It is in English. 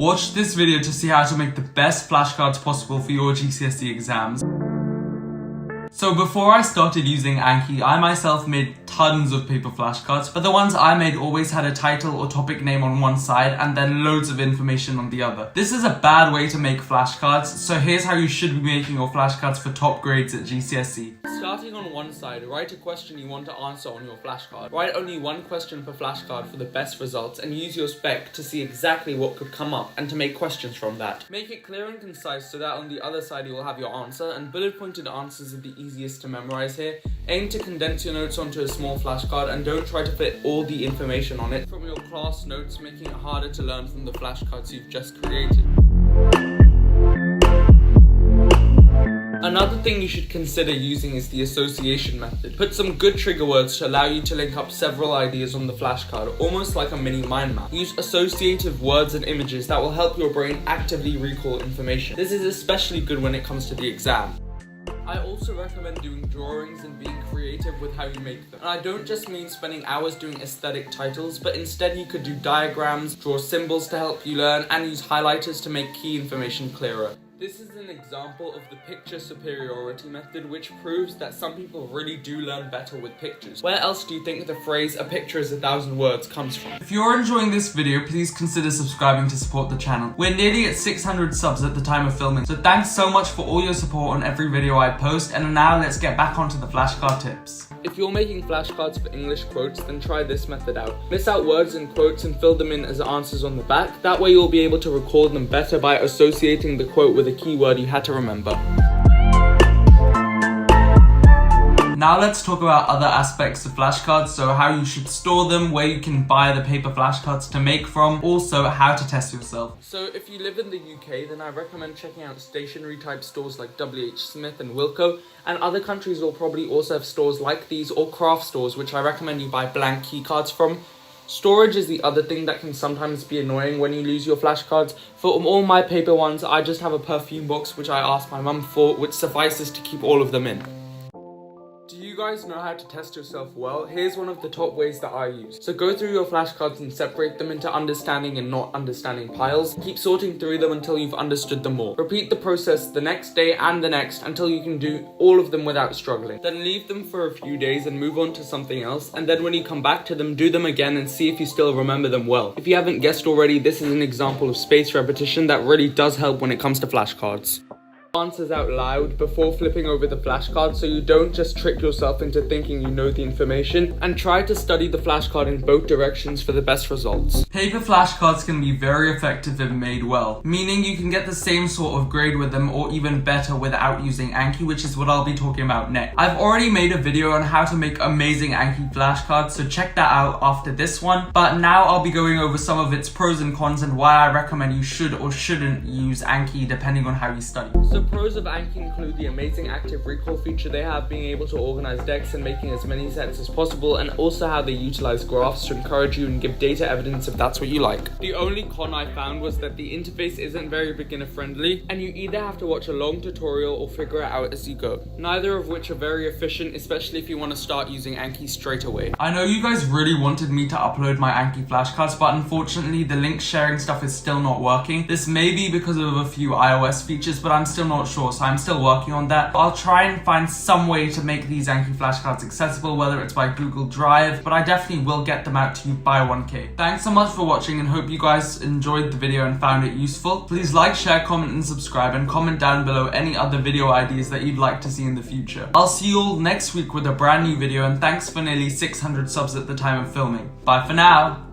Watch this video to see how to make the best flashcards possible for your GCSE exams. So before I started using Anki, I myself made tons of paper flashcards, but the ones I made always had a title or topic name on one side and then loads of information on the other. This is a bad way to make flashcards, so here's how you should be making your flashcards for top grades at GCSE. Starting on one side, write a question you want to answer on your flashcard. Write only one question per flashcard for the best results and use your spec to see exactly what could come up and to make questions from that. Make it clear and concise so that on the other side you will have your answer, and bullet pointed answers are the easiest to memorize here. Aim to condense your notes onto a small flashcard and don't try to fit all the information on it from your class notes, making it harder to learn from the flashcards you've just created. Another thing you should consider using is the association method. Put some good trigger words to allow you to link up several ideas on the flashcard, almost like a mini mind map. Use associative words and images that will help your brain actively recall information. This is especially good when it comes to the exam. I also recommend doing drawings and being creative with how you make them. And I don't just mean spending hours doing aesthetic titles, but instead you could do diagrams, draw symbols to help you learn, and use highlighters to make key information clearer. This is an example of the picture superiority method, which proves that some people really do learn better with pictures. Where else do you think the phrase "a picture is 1,000 words" comes from? If you're enjoying this video, please consider subscribing to support the channel. We're nearly at 600 subs at the time of filming, so thanks so much for all your support on every video I post, and now let's get back onto the flashcard tips. If you're making flashcards for English quotes, then try this method out. Miss out words and quotes and fill them in as answers on the back. That way you'll be able to record them better by associating the quote with a keyword you had to remember. Now let's talk about other aspects of flashcards, so how you should store them, where you can buy the paper flashcards to make from, also how to test yourself. So if you live in the UK, then I recommend checking out stationery type stores like WH Smith and Wilko, and other countries will probably also have stores like these or craft stores, which I recommend you buy blank key cards from. Storage is the other thing that can sometimes be annoying when you lose your flashcards. For all my paper ones, I just have a perfume box which I asked my mum for, which suffices to keep all of them in. Do you guys know how to test yourself well? Here's one of the top ways that I use. So go through your flashcards and separate them into understanding and not understanding piles. Keep sorting through them until you've understood them all. Repeat the process the next day and the next until you can do all of them without struggling. Then leave them for a few days and move on to something else, and then when you come back to them, do them again and see if you still remember them well. If you haven't guessed already, this is an example of spaced repetition that really does help when it comes to flashcards. Answers out loud before flipping over the flashcard so you don't just trick yourself into thinking you know the information, and try to study the flashcard in both directions for the best results. Paper flashcards can be very effective if made well, meaning you can get the same sort of grade with them or even better without using Anki, which is what I'll be talking about next. I've already made a video on how to make amazing Anki flashcards, so check that out after this one, but now I'll be going over some of its pros and cons and why I recommend you should or shouldn't use Anki depending on how you study. The pros of Anki include the amazing active recall feature they have, being able to organize decks and making as many sets as possible, and also how they utilize graphs to encourage you and give data evidence if that's what you like. The only con I found was that the interface isn't very beginner friendly, and you either have to watch a long tutorial or figure it out as you go. Neither of which are very efficient, especially if you want to start using Anki straight away. I know you guys really wanted me to upload my Anki flashcards, but unfortunately the link sharing stuff is still not working. This may be because of a few iOS features, but I'm still not sure, so I'm still working on that. I'll try and find some way to make these Anki flashcards accessible, whether it's by Google Drive, but I definitely will get them out to you by 1K. Thanks so much for watching and hope you guys enjoyed the video and found it useful. Please like, share, comment and subscribe, and comment down below any other video ideas that you'd like to see in the future. I'll see you all next week with a brand new video, and thanks for nearly 600 subs at the time of filming. Bye for now!